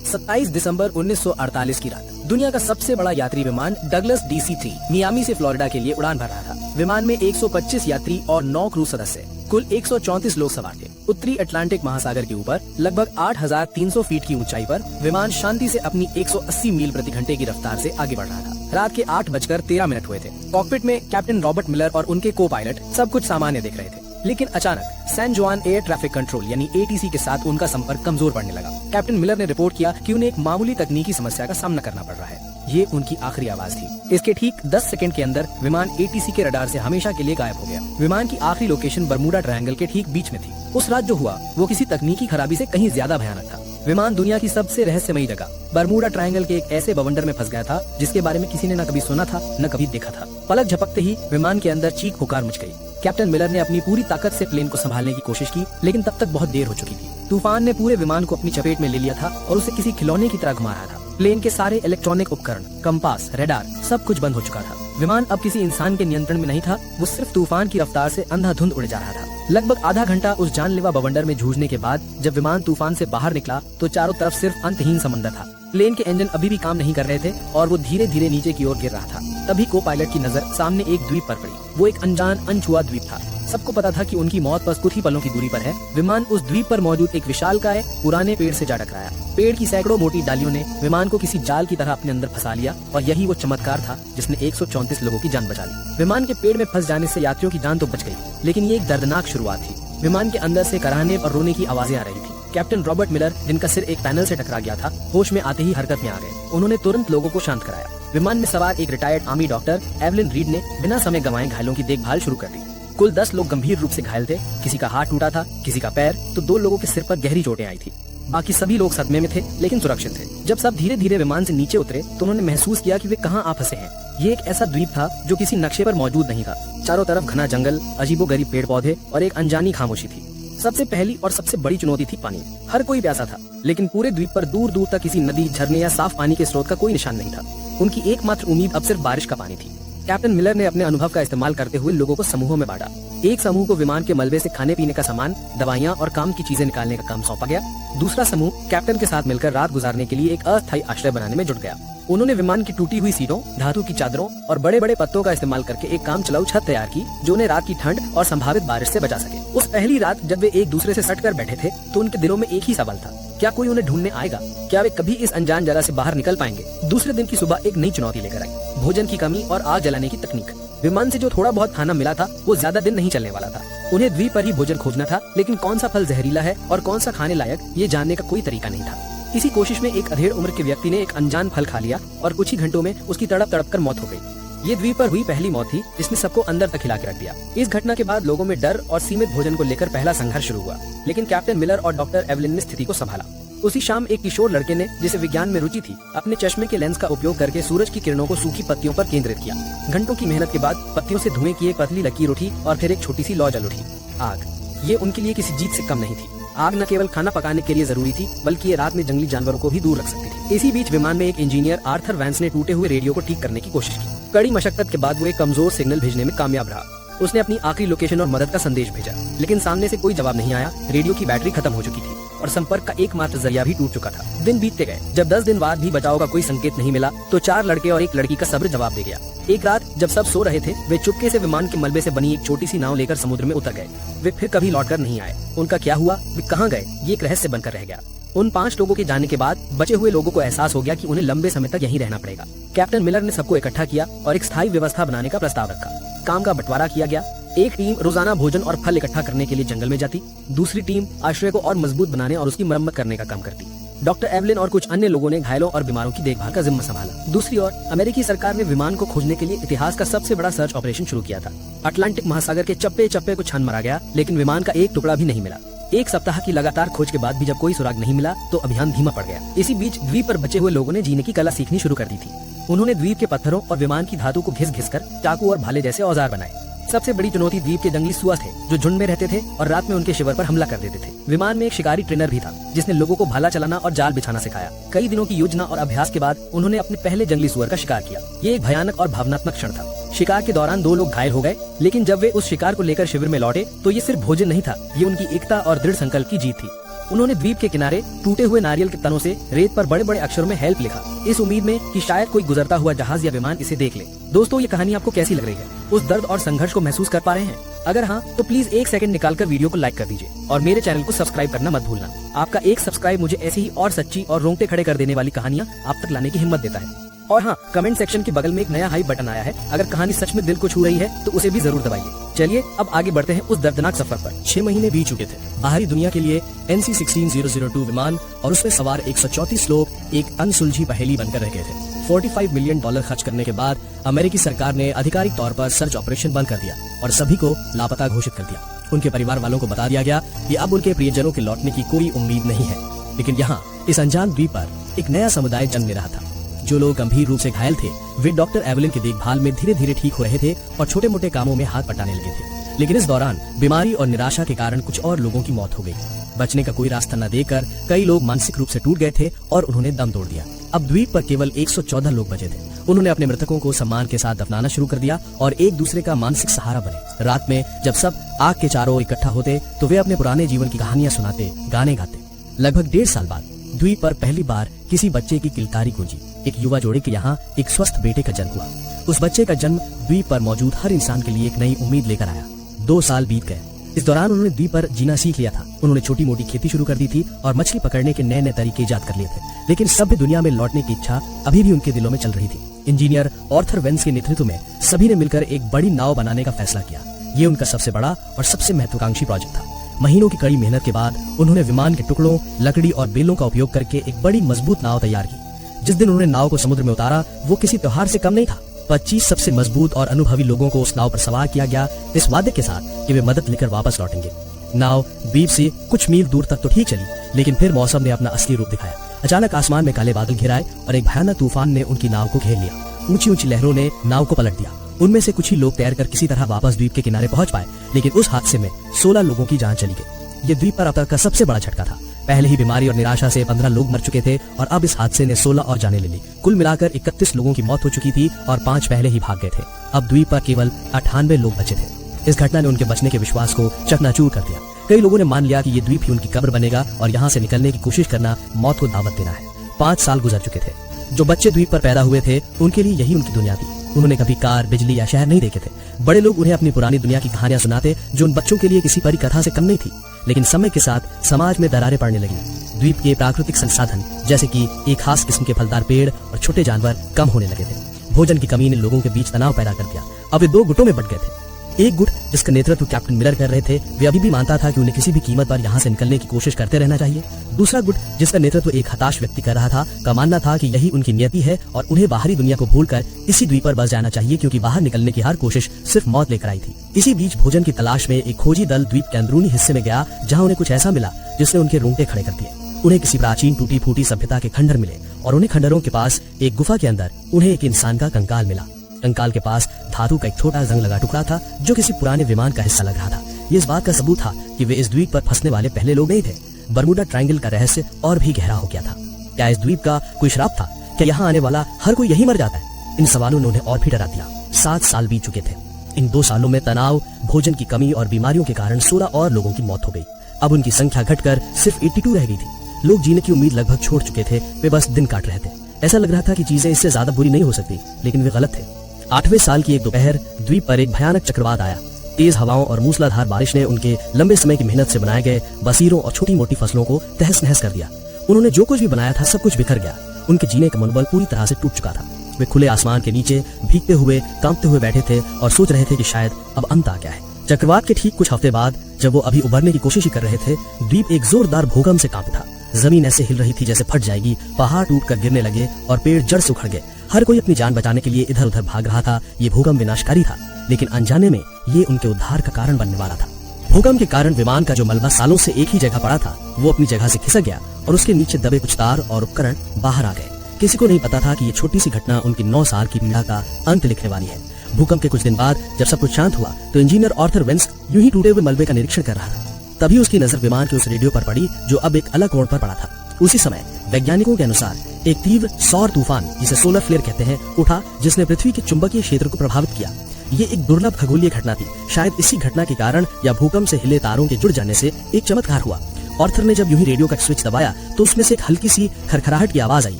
27 दिसंबर 1948 की रात दुनिया का सबसे बड़ा यात्री विमान डगलस DC-3 मियामी से फ्लोरिडा के लिए उड़ान भर रहा था। विमान में 125 यात्री और 9 क्रू सदस्य, कुल 134 लोग सवार थे। उत्तरी अटलांटिक महासागर के ऊपर लगभग 8,300 फीट की ऊंचाई पर विमान शांति से अपनी 180 मील प्रति घंटे की रफ्तार से आगे बढ़ रहा था। रात के 8:13 हुए थे। कॉकपिट में कैप्टन रॉबर्ट मिलर और उनके को पायलट सब कुछ सामान्य देख रहे थे, लेकिन अचानक सैन जुआन एयर ट्रैफिक कंट्रोल यानी ATC के साथ उनका संपर्क कमजोर पड़ने लगा। कैप्टन मिलर ने रिपोर्ट किया कि उन्हें एक मामूली तकनीकी समस्या का सामना करना पड़ रहा है। ये उनकी आखिरी आवाज थी। इसके ठीक 10 सेकंड के अंदर विमान ATC के रडार से हमेशा के लिए गायब हो गया। विमान की आखिरी लोकेशन बर्मुडा ट्रायंगल के ठीक बीच में थी। उस रात जो हुआ वो किसी तकनीकी खराबी से कहीं ज्यादा भयानक था। विमान दुनिया की सबसे रहस्यमयी जगह बर्मुडा ट्रायंगल के एक ऐसे बवंडर में फंस गया था जिसके बारे में किसी ने न कभी सुना था न कभी देखा था। पलक झपकते ही विमान के अंदर चीख पुकार मच गई। कैप्टन मिलर ने अपनी पूरी ताकत से प्लेन को संभालने की कोशिश की, लेकिन तब तक बहुत देर हो चुकी थी। तूफान ने पूरे विमान को अपनी चपेट में ले लिया था और उसे किसी खिलौने की तरह घुमा रहा था। प्लेन के सारे इलेक्ट्रॉनिक उपकरण, कंपास, रडार सब कुछ बंद हो चुका था। विमान अब किसी इंसान के नियंत्रण में नहीं था, वो सिर्फ तूफान की रफ्तार से अंधाधुंध उड़ जा रहा था। लगभग आधा घंटा उस जानलेवा बवंडर में जूझने के बाद जब विमान तूफान से बाहर निकला तो चारों तरफ सिर्फ अंतहीन समंदर था। प्लेन के इंजन अभी भी काम नहीं कर रहे थे और वो धीरे धीरे नीचे की ओर गिर रहा था। तभी को पायलट की नजर सामने एक द्वीप पर पड़ी। वो एक अनजान अनछुआ द्वीप था। सबको पता था कि उनकी मौत बस कुछ ही पलों की दूरी पर है। विमान उस द्वीप पर मौजूद एक विशालकाय पुराने पेड़ से जा टकराया। पेड़ की सैकड़ों मोटी डालियों ने विमान को किसी जाल की तरह अपने अंदर फंसा लिया और यही वो चमत्कार था जिसने 134 लोगों की जान बचा ली। विमान के पेड़ में फंस जाने से यात्रियों की जान तो बच गई, लेकिन ये एक दर्दनाक शुरुआत थी। विमान के अंदर से कराहने और रोने की आवाजें आ रही थी। कैप्टन रॉबर्ट मिलर, जिनका सिर एक पैनल से टकरा गया था, होश में आते ही हरकत में आ गए। उन्होंने तुरंत लोगों को शांत कराया। विमान में सवार एक retired army doctor Evelyn read ने बिना समय गंवाए घायलों की देखभाल शुरू कर दी। कुल 10 लोग गंभीर रूप से घायल थे। किसी का हाथ टूटा था, किसी का पैर, तो 2 लोगों के सिर पर गहरी चोटें आई थी। बाकी सभी लोग सदमे में थे, लेकिन सुरक्षित थे। जब सब धीरे धीरे विमान से नीचे उतरे तो उन्होंने महसूस किया कि वे कहाँ आ फंसे हैं। ये एक ऐसा द्वीप था जो किसी नक्शे पर मौजूद नहीं था। चारों तरफ घना जंगल, अजीबोगरीब पेड़ पौधे और एक अनजानी खामोशी थी। सबसे पहली और सबसे बड़ी चुनौती थी पानी। हर कोई प्यासा था, लेकिन पूरे द्वीप पर दूर दूर तक किसी नदी, झरने या साफ पानी के स्रोत का कोई निशान नहीं था। उनकी एकमात्र उम्मीद अब सिर्फ बारिश का पानी थी। कैप्टन मिलर ने अपने अनुभव का इस्तेमाल करते हुए लोगों को समूहों में बांटा। एक समूह को विमान के मलबे से खाने पीने का सामान, दवाइयाँ और काम की चीजें निकालने का काम सौंपा गया। दूसरा समूह कैप्टन के साथ मिलकर रात गुजारने के लिए एक अस्थायी आश्रय बनाने में जुट गया। उन्होंने विमान की टूटी हुई सीटों, धातु की चादरों और बड़े बड़े पत्तों का इस्तेमाल करके एक काम चलाऊ छत तैयार की जो उन्हें रात की ठंड और संभावित बारिश से बचा सके। उस पहली रात जब वे एक दूसरे से सटकर बैठे थे तो उनके दिलों में एक ही सवाल था, क्या कोई उन्हें ढूंढने आएगा? क्या वे कभी इस अनजान जगह से बाहर निकल पाएंगे? दूसरे दिन की सुबह एक नई चुनौती लेकर आई, भोजन की कमी और आग जलाने की तकनीक। विमान से जो थोड़ा बहुत खाना मिला था वो ज्यादा दिन नहीं चलने वाला था। उन्हें द्वीप पर ही भोजन खोजना था, लेकिन कौन सा फल जहरीला है और कौन सा खाने लायक ये जानने का कोई तरीका नहीं था। इसी कोशिश में एक अधेड़ उम्र के व्यक्ति ने एक अनजान फल खा लिया और कुछ ही घंटों में उसकी तड़प तड़प कर मौत हो गई। ये द्वीप पर हुई पहली मौत थी जिसने सबको अंदर तक हिला के रख दिया। इस घटना के बाद लोगों में डर और सीमित भोजन को लेकर पहला संघर्ष शुरू हुआ, लेकिन कैप्टन मिलर और डॉक्टर एवलिन ने स्थिति को संभाला। उसी शाम एक किशोर लड़के ने, जिसे विज्ञान में रुचि थी, अपने चश्मे के लेंस का उपयोग करके सूरज की किरणों को सूखी पत्तियों पर केंद्रित किया। घंटों की मेहनत के बाद पत्तियों से धुएं की एक पतली लकीर उठी और फिर एक छोटी सी लौ जल उठी। आग। ये उनके लिए किसी जीत से कम नहीं थी। आग न केवल खाना पकाने के लिए जरूरी थी, बल्कि ये रात में जंगली जानवरों को भी दूर रख सकती थी। इसी बीच विमान में एक इंजीनियर आर्थर वैंस ने टूटे हुए रेडियो को ठीक करने की कोशिश की। कड़ी मशक्कत के बाद वो एक कमजोर सिग्नल भेजने में कामयाब रहा। उसने अपनी आखिरी लोकेशन और मदद का संदेश भेजा, लेकिन सामने से कोई जवाब नहीं आया। रेडियो की बैटरी खत्म हो चुकी थी और संपर्क का एकमात्र जरिया भी टूट चुका था। दिन बीतते गए। जब 10 दिन बाद भी बचाव का कोई संकेत नहीं मिला तो 4 लड़के और एक लड़की का सब्र जवाब दे गया। एक रात जब सब सो रहे थे, वे चुपके से विमान के मलबे से बनी एक छोटी सी नाव लेकर समुद्र में उतर गए। वे फिर कभी लौटकर नहीं आए। उनका क्या हुआ, वे कहाँ गए, ये एक रहस्य बनकर रह गया। उन 5 लोगों के जाने के बाद बचे हुए लोगों को एहसास हो गया कि उन्हें लंबे समय तक यहीं रहना पड़ेगा। कैप्टन मिलर ने सबको इकट्ठा किया और एक स्थायी व्यवस्था बनाने का प्रस्ताव रखा। काम का बंटवारा किया गया। एक टीम रोजाना भोजन और फल इकट्ठा करने के लिए जंगल में जाती, दूसरी टीम आश्रय को और मजबूत बनाने और उसकी मरम्मत करने का काम करती। डॉक्टर एवलिन और कुछ अन्य लोगों ने घायलों और बीमारों की देखभाल का जिम्मा संभाला। दूसरी ओर अमेरिकी सरकार ने विमान को खोजने के लिए इतिहास का सबसे बड़ा सर्च ऑपरेशन शुरू किया था। अटलांटिक महासागर के चप्पे चप्पे को छान मारा गया, लेकिन विमान का एक टुकड़ा भी नहीं मिला। एक सप्ताह की लगातार खोज के बाद भी जब कोई सुराग नहीं मिला तो अभियान धीमा पड़ गया। इसी बीच द्वीप पर बचे हुए लोगों ने जीने की कला सीखनी शुरू कर दी थी। उन्होंने द्वीप के पत्थरों और विमान की धातु को घिस घिस कर चाकू और भाले जैसे औजार बनाए। सबसे बड़ी चुनौती द्वीप के जंगली सुअर थे, जो झुंड में रहते थे और रात में उनके शिविर पर हमला कर देते थे। विमान में एक शिकारी ट्रेनर भी था, जिसने लोगों को भाला चलाना और जाल बिछाना सिखाया। कई दिनों की योजना और अभ्यास के बाद उन्होंने अपने पहले जंगली सुअर का शिकार किया। ये एक भयानक और भावनात्मक क्षण था। शिकार के दौरान 2 लोग घायल हो गए, लेकिन जब वे उस शिकार को लेकर शिविर में लौटे तो ये सिर्फ भोजन नहीं था, ये उनकी एकता और दृढ़ संकल्प की जीत थी। उन्होंने द्वीप के किनारे टूटे हुए नारियल के तनों से रेत पर बड़े बड़े अक्षरों में हेल्प लिखा, इस उम्मीद में कि शायद कोई गुजरता हुआ जहाज या विमान इसे देख ले। दोस्तों, ये कहानी आपको कैसी लग रही है? उस दर्द और संघर्ष को महसूस कर पा रहे हैं? अगर हाँ, तो प्लीज 1 सेकंड निकालकर वीडियो को लाइक कर दीजिए और मेरे चैनल को सब्सक्राइब करना मत भूलना। आपका एक सब्सक्राइब मुझे ऐसी ही और सच्ची और रोंगटे खड़े कर देने वाली कहानियाँ आप तक लाने की हिम्मत देता है। और हाँ, कमेंट सेक्शन के बगल में एक नया हाइप बटन आया है, अगर कहानी सच में दिल को छू रही है तो उसे भी जरूर दबाइए। चलिए अब आगे बढ़ते हैं उस दर्दनाक सफर पर। 6 महीने बीत चुके थे। बाहरी दुनिया के लिए NC-16002 विमान और उसमें सवार 134 लोग एक अनसुलझी पहेली बनकर रह गए थे। $45 मिलियन खर्च करने के बाद अमेरिकी सरकार ने आधिकारिक तौर पर सर्च ऑपरेशन बंद कर दिया और सभी को लापता घोषित कर दिया। उनके परिवार वालों को बता दिया गया कि अब उनके प्रियजनों के लौटने की कोई उम्मीद नहीं है। लेकिन यहाँ इस अनजान द्वीप पर एक नया समुदाय जन्म ले रहा था। जो लोग गंभीर रूप से घायल थे वे डॉक्टर एवलिन की देखभाल में धीरे धीरे ठीक हो रहे थे और छोटे मोटे कामों में हाथ बटाने लगे थे। लेकिन इस दौरान बीमारी और निराशा के कारण कुछ और लोगों की मौत हो गई। बचने का कोई रास्ता न देकर कई लोग मानसिक रूप से टूट गए थे और उन्होंने दम तोड़ दिया। अब द्वीप पर केवल 114 लोग बचे थे। उन्होंने अपने मृतकों को सम्मान के साथ दफनाना शुरू कर दिया और एक दूसरे का मानसिक सहारा बने। रात में जब सब आग के चारों ओर इकट्ठा होते तो वे अपने पुराने जीवन की कहानियां सुनाते, गाने गाते। लगभग 1.5 साल बाद द्वीप पर पहली बार किसी बच्चे की किलकारी गूंजी। एक युवा जोड़े के यहाँ एक स्वस्थ बेटे का जन्म हुआ। उस बच्चे का जन्म द्वीप पर मौजूद हर इंसान के लिए एक नई उम्मीद लेकर आया। 2 साल बीत गए। इस दौरान उन्होंने द्वीप पर जीना सीख लिया था। उन्होंने छोटी मोटी खेती शुरू कर दी थी और मछली पकड़ने के नए नए तरीके इजाद कर लिए थे। लेकिन सभ्य दुनिया में लौटने की इच्छा अभी भी उनके दिलों में चल रही थी। इंजीनियर आर्थर वेंस के नेतृत्व में सभी ने मिलकर एक बड़ी नाव बनाने का फैसला किया। ये उनका सबसे बड़ा और सबसे महत्वाकांक्षी प्रोजेक्ट था। महीनों की कड़ी मेहनत के बाद उन्होंने विमान के टुकड़ों, लकड़ी और बेलों का उपयोग करके एक बड़ी मजबूत नाव तैयार की। जिस दिन उन्होंने नाव को समुद्र में उतारा वो किसी त्योहार से कम नहीं था। 25 सबसे मजबूत और अनुभवी लोगों को उस नाव पर सवार किया गया, इस वादे के साथ कि वे मदद लेकर वापस लौटेंगे। नाव द्वीप से कुछ मील दूर तक तो ठीक चली, लेकिन फिर मौसम ने अपना असली रूप दिखाया। अचानक आसमान में काले बादल घिर आए और एक भयानक तूफान ने उनकी नाव को घेर लिया। ऊंची ऊंची लहरों ने नाव को पलट दिया। उनमें से कुछ ही लोग तैरकर किसी तरह वापस द्वीप के किनारे पहुंच पाए, लेकिन उस हादसे में 16 लोगों की जान चली गई। ये द्वीप पर अब तक का सबसे बड़ा झटका था। पहले ही बीमारी और निराशा से 15 लोग मर चुके थे और अब इस हादसे ने 16 और जाने ले ली। कुल मिलाकर 31 लोगों की मौत हो चुकी थी और 5 पहले ही भाग गए थे। अब द्वीप पर केवल 98 लोग बचे थे। इस घटना ने उनके बचने के विश्वास को चकनाचूर कर दिया। कई लोगों ने मान लिया कि ये द्वीप ही उनकी कब्र बनेगा और यहाँ से निकलने की कोशिश करना मौत को दावत देना है। 5 साल गुजर चुके थे। जो बच्चे द्वीप पर पैदा हुए थे उनके लिए यही उनकी दुनिया थी। उन्होंने कभी कार, बिजली या शहर नहीं देखे थे। बड़े लोग उन्हें अपनी पुरानी दुनिया की कहानियां सुनाते जो उन बच्चों के लिए किसी परी कथा से कम नहीं थी। लेकिन समय के साथ समाज में दरारें पड़ने लगी। द्वीप के प्राकृतिक संसाधन जैसे कि एक खास किस्म के फलदार पेड़ और छोटे जानवर कम होने लगे थे। भोजन की कमी ने लोगों के बीच तनाव पैदा कर दिया। अब वे 2 गुटों में बट गए थे। एक गुट जिसका नेतृत्व कैप्टन मिलर कर रहे थे, वे अभी भी मानता था कि उन्हें किसी भी कीमत पर यहाँ से निकलने की कोशिश करते रहना चाहिए। दूसरा गुट जिसका नेतृत्व एक हताश व्यक्ति कर रहा था, का मानना था कि यही उनकी नियति है और उन्हें बाहरी दुनिया को भूलकर इसी द्वीप पर बस जाना चाहिए, क्योंकि बाहर निकलने की हर कोशिश सिर्फ मौत लेकर आई थी। इसी बीच भोजन की तलाश में एक खोजी दल द्वीप के अंदरूनी हिस्से में गया, जहाँ उन्हें कुछ ऐसा मिला जिसने उनके रोंगटे खड़े कर दिए। उन्हें किसी प्राचीन टूटी फूटी सभ्यता के खंडर मिले और उन्हें खंडरों के पास एक गुफा के अंदर उन्हें एक इंसान का कंकाल मिला। कंकाल के पास धातु का एक छोटा जंग लगा टुकड़ा था जो किसी पुराने विमान का हिस्सा लग रहा था। ये इस बात का सबूत था कि वे इस द्वीप पर फंसने वाले पहले लोग नहीं थे। बरमूडा ट्रायंगल का रहस्य और भी गहरा हो गया था। क्या इस द्वीप का कोई श्राप था? क्या यहाँ आने वाला हर कोई यही मर जाता है? इन सवालों ने उन्हें और भी डरा दिया। 7 साल बीत चुके थे। इन 2 सालों में तनाव, भोजन की कमी और बीमारियों के कारण 16 और लोगों की मौत हो गई। अब उनकी संख्या घटकर सिर्फ 82 रह गई थी। लोग जीने की उम्मीद लगभग छोड़ चुके थे। वे बस दिन काट रहे थे। ऐसा लग रहा था कि चीजें इससे ज्यादा बुरी नहीं हो सकती, लेकिन वे गलत थे। 8वें साल की एक दोपहर द्वीप पर एक भयानक चक्रवात आया। तेज हवाओं और मूसलाधार बारिश ने उनके लंबे समय की मेहनत से बनाए गए बसीरों और छोटी मोटी फसलों को तहस नहस कर दिया। उन्होंने जो कुछ भी बनाया था सब कुछ बिखर गया। उनके जीने का मनोबल पूरी तरह से टूट चुका था। वे खुले आसमान के नीचे भीगते हुए, कांपते हुए बैठे थे और सोच रहे थे कि शायद अब अंत आ गया है। चक्रवात के ठीक कुछ हफ्ते बाद, जब वो अभी उभरने की कोशिश कर रहे थे, द्वीप एक जोरदार भूकंप से कांप उठा। जमीन ऐसे हिल रही थी जैसे फट जाएगी। पहाड़ टूटकर गिरने लगे और पेड़ जड़ से उखड़ गए। हर कोई अपनी जान बचाने के लिए इधर उधर भाग रहा था। ये भूकंप विनाशकारी था, लेकिन अनजाने में ये उनके उद्धार का कारण बनने वाला था। भूकंप के कारण विमान का जो मलबा सालों से एक ही जगह पड़ा था, वो अपनी जगह से खिसक गया और उसके नीचे दबे कुछ तार और उपकरण बाहर आ गए। किसी को नहीं पता था कि ये छोटी सी घटना उनकी 9 साल की पीड़ा का अंत लिखने वाली है। भूकंप के कुछ दिन बाद जब सब कुछ शांत हुआ तो इंजीनियर आर्थर वेंस यूं ही टूटे हुए मलबे का निरीक्षण कर रहा था। तभी उसकी नजर विमान के उस रेडियो पर पड़ी जो अब एक अलग कोण पर पड़ा था। उसी समय वैज्ञानिकों के अनुसार एक तीव्र सौर तूफान, जिसे सोलर फ्लेयर कहते हैं, उठा, जिसने पृथ्वी के चुंबकीय क्षेत्र को प्रभावित किया। ये एक दुर्लभ खगोलीय घटना थी। शायद इसी घटना के कारण या भूकंप से हिले तारों के जुड़ जाने से एक चमत्कार हुआ। ऑर्थर ने जब यूं ही रेडियो का स्विच दबाया तो उसमें से एक हल्की सी खरखराहट की आवाज आई।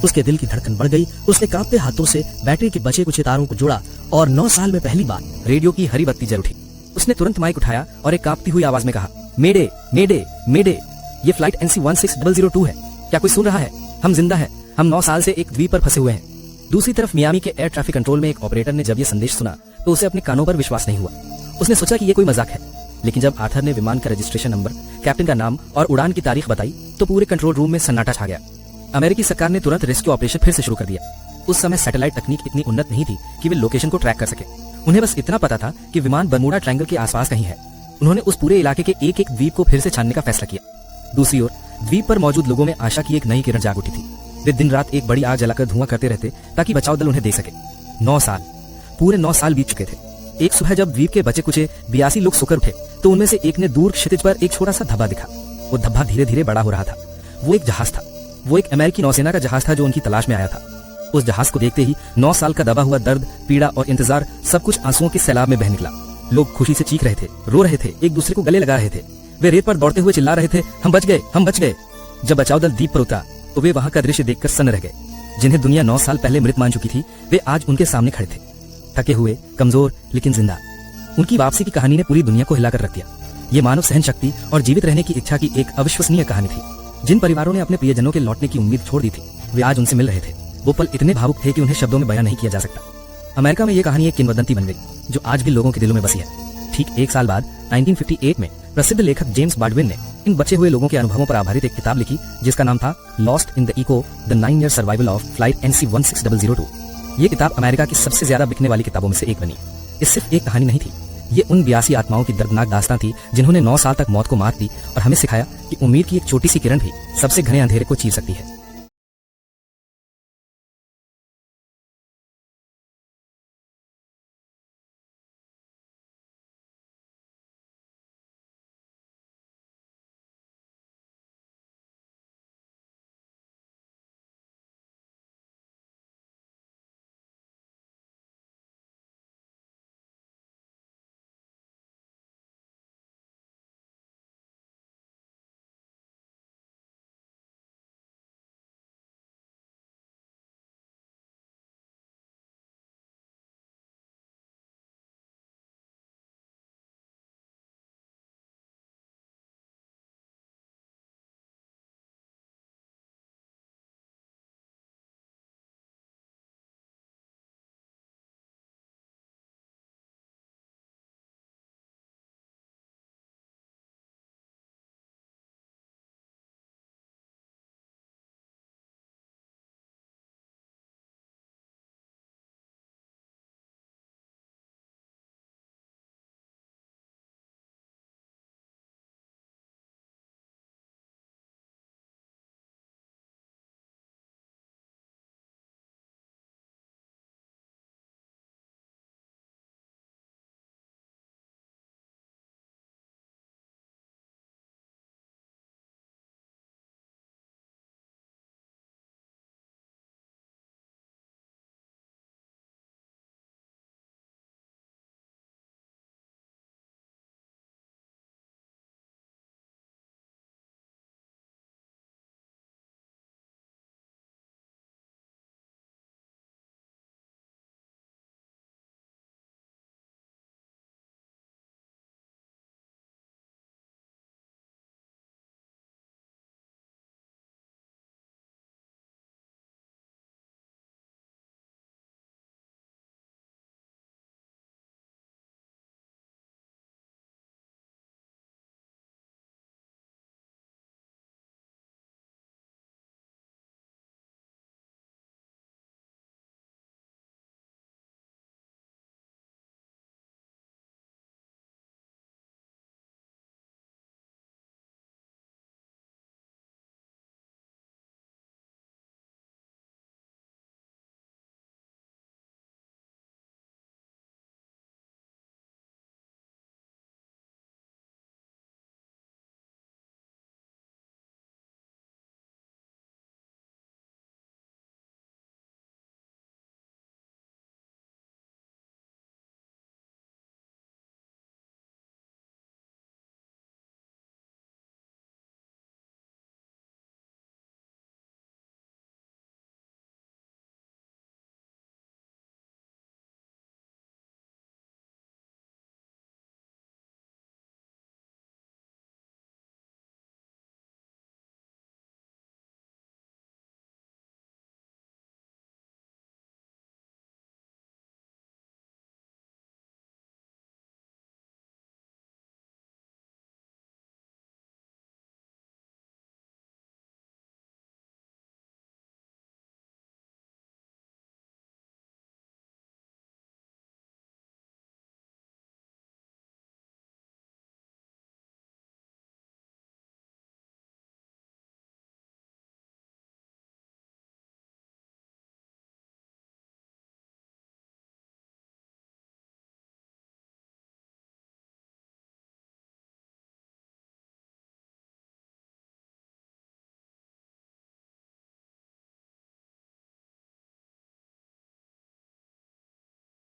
उसके दिल की धड़कन बढ़ गई। उसने कांपते हाथों से बैटरी के बचे कुछ तारों को जोड़ा और 9 साल में पहली बार रेडियो की हरी बत्ती जल उठी। उसने तुरंत माइक उठाया और एक कांपती हुई आवाज में कहा, मेडे मेडे मेडे, ये फ्लाइट NC-16002 है। क्या कोई सुन रहा है? हम जिंदा हैं। हम 9 साल से एक द्वीप पर फंसे हुए हैं। दूसरी तरफ मियामी के एयर ट्रैफिक कंट्रोल में एक ऑपरेटर ने जब ये संदेश सुना तो उसे अपने कानों पर विश्वास नहीं हुआ। उसने सोचा कि ये कोई मजाक है, लेकिन जब आर्थर ने विमान का रजिस्ट्रेशन नंबर, कैप्टन का नाम और उड़ान की तारीख बताई तो पूरे कंट्रोल रूम में सन्नाटा छा गया। अमेरिकी सरकार ने तुरंत रेस्क्यू ऑपरेशन फिर से शुरू कर दिया। उस समय सैटेलाइट तकनीक इतनी उन्नत नहीं थी कि वे लोकेशन को ट्रैक कर सके। उन्हें बस इतना पता था कि विमान बर्मुडा ट्रायंगल के आसपास कहीं है। उन्होंने उस पूरे इलाके के एक एक द्वीप को फिर से छानने का फैसला किया। दूसरी ओर द्वीप पर मौजूद लोगों में आशा की एक नई किरण जाग उठी थी। वे दिन रात एक बड़ी आग जलाकर धुआं करते रहते ताकि बचाव दल उन्हें देख सके। 9 साल, पूरे 9 साल बीत चुके थे। एक सुबह जब द्वीप के बचे कुचे 82 लोग सोकर उठे तो उनमें से एक ने दूर क्षितिज पर एक छोटा सा धब्बा दिखा। वो धब्बा धीरे धीरे बड़ा हो रहा था। वो एक जहाज था। वो एक अमेरिकी नौसेना का जहाज था जो उनकी तलाश में आया था। उस जहाज को देखते ही 9 साल का दबा हुआ दर्द, पीड़ा और इंतजार सब कुछ आंसुओं के सैलाब में बह निकला। लोग खुशी से चीख रहे थे, रो रहे थे, एक दूसरे को गले लगा रहे थे। वे रेत पर दौड़ते हुए चिल्ला रहे थे, हम बच गए, हम बच गए। जब बचाव दल द्वीप पर उतरा तो वे वहां का दृश्य देखकर सन्न रह गए। जिन्हें दुनिया 9 साल पहले मृत मान चुकी थी, वे आज उनके सामने खड़े थे, थके हुए, कमजोर लेकिन जिंदा। उनकी वापसी की कहानी ने पूरी दुनिया को हिलाकर रख दिया। ये मानव सहन शक्ति और जीवित रहने की इच्छा की एक अविश्वसनीय कहानी थी। जिन परिवारों ने अपने प्रियजनों के लौटने की उम्मीद छोड़ दी थी, वे आज उनसे मिल रहे थे। वो पल इतने भावुक थे कि उन्हें शब्दों में बयां नहीं किया जा सकता। अमेरिका में ये कहानी एक किंवदंती बन गई जो आज भी लोगों के दिलों में बसी है। ठीक 1 साल बाद 1958 में प्रसिद्ध लेखक जेम्स बाल्डविन ने इन बचे हुए लोगों के अनुभवों पर आधारित एक किताब लिखी जिसका नाम था lost in the echo, the 9-year survival of flight NC-16002। ये किताब अमेरिका की सबसे ज्यादा बिकने वाली किताबों में से एक बनी। ये सिर्फ एक कहानी नहीं थी, ये उन 82 आत्माओं की दर्दनाक दास्तां थी जिन्होंने 9 साल तक मौत को मात दी और हमें सिखाया कि उम्मीद की एक छोटी सी किरण भी सबसे घने अंधेरे को चीर सकती है।